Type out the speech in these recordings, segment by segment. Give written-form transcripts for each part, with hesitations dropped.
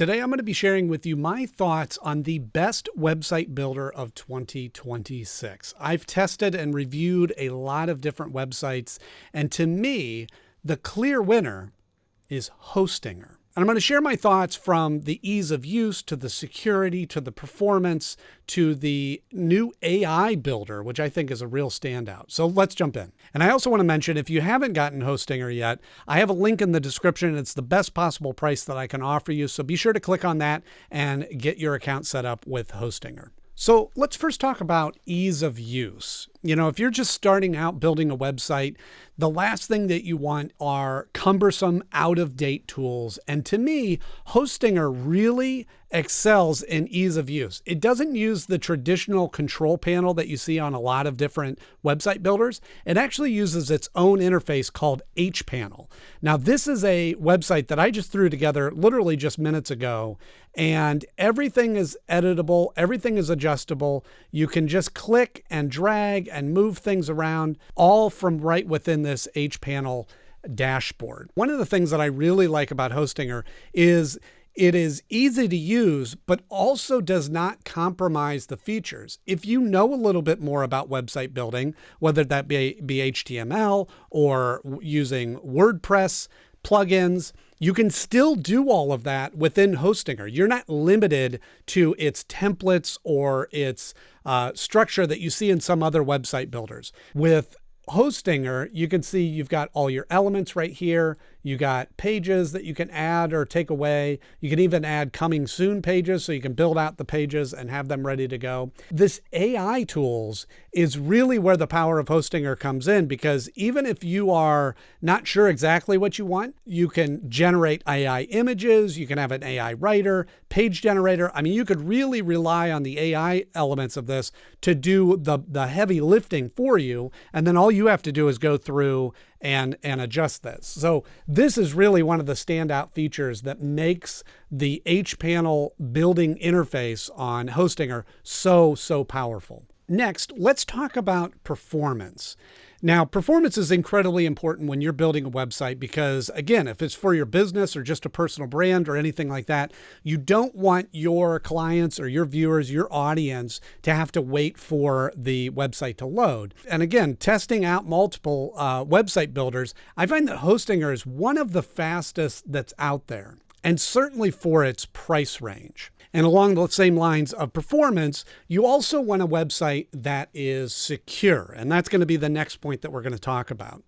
Today, I'm going to be sharing with you my thoughts on the best website builder of 2026. I've tested and reviewed a lot of different websites, and to me, the clear winner is Hostinger. And I'm going to share my thoughts from the ease of use to the security to the performance to the new AI builder, which I think is a real standout. So let's jump in. And I also want to mention, if you haven't gotten Hostinger yet, I have a link in the description. It's the best possible price that I can offer you. So be sure to click on that and get your account set up with Hostinger. So let's first talk about ease of use. You know, if you're just starting out building a website, the last thing that you want are cumbersome, out-of-date tools. And to me, Hostinger really excels in ease of use. It doesn't use the traditional control panel that you see on a lot of different website builders. It actually uses its own interface called hPanel. Now, this is a website that I just threw together literally just minutes ago, and everything is editable, everything is adjustable. You can just click and drag and move things around, all from right within this hPanel dashboard. One of the things that I really like about Hostinger is it is easy to use, but also does not compromise the features. If you know a little bit more about website building, whether that be HTML or using WordPress plugins, you can still do all of that within Hostinger. You're not limited to its templates or its structure that you see in some other website builders. With Hostinger, you can see you've got all your elements right here. You got pages that you can add or take away. You can even add coming soon pages so you can build out the pages and have them ready to go. This AI tools is really where the power of Hostinger comes in, because even if you are not sure exactly what you want, you can generate AI images, you can have an AI writer, page generator. I mean, you could really rely on the AI elements of this to do the heavy lifting for you. And then all you have to do is go through and adjust this. So this is really one of the standout features that makes the hPanel building interface on Hostinger so powerful. Next, let's talk about performance. Now, performance is incredibly important when you're building a website because, again, if it's for your business or just a personal brand or anything like that, you don't want your clients or your viewers, your audience, to have to wait for the website to load. And again, testing out multiple website builders, I find that Hostinger is one of the fastest that's out there, and certainly for its price range. And along the same lines of performance, you also want a website that is secure. And that's going to be the next point that we're going to talk about.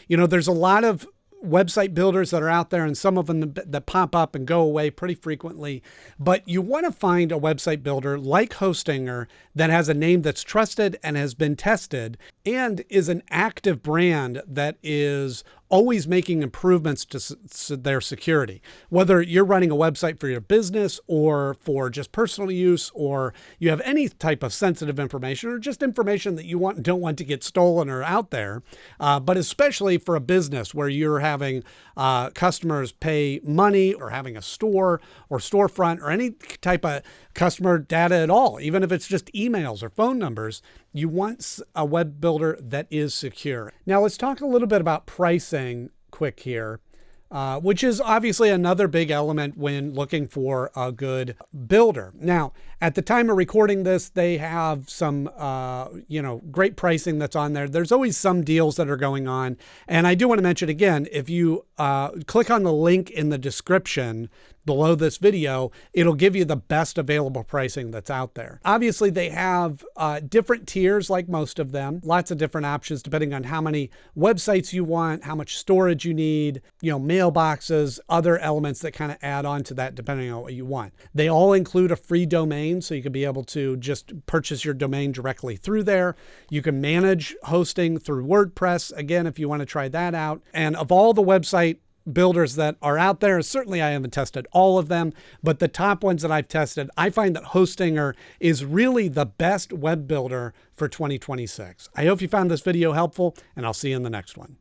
You know, there's a lot of website builders that are out there, and some of them that pop up and go away pretty frequently. But you want to find a website builder like Hostinger that has a name that's trusted and has been tested and is an active brand that is always making improvements to their security. Whether you're running a website for your business or for just personal use, or you have any type of sensitive information or just information that you don't want to get stolen or out there, but especially for a business where you're having customers pay money or having a store or storefront or any type of customer data at all, even if it's just emails or phone numbers, you want a web builder that is secure. Now let's talk a little bit about pricing quick here, which is obviously another big element when looking for a good builder. Now, at the time of recording this, they have some, great pricing that's on there. There's always some deals that are going on. And I do want to mention again, if you click on the link in the description below this video, it'll give you the best available pricing that's out there. Obviously, they have different tiers like most of them, lots of different options depending on how many websites you want, how much storage you need, mailboxes, other elements that kind of add on to that depending on what you want. They all include a free domain, so you can be able to just purchase your domain directly through there. You can manage hosting through WordPress, again, if you want to try that out. And of all the website builders that are out there, certainly I haven't tested all of them, but the top ones that I've tested, I find that Hostinger is really the best web builder for 2026. I hope you found this video helpful, and I'll see you in the next one.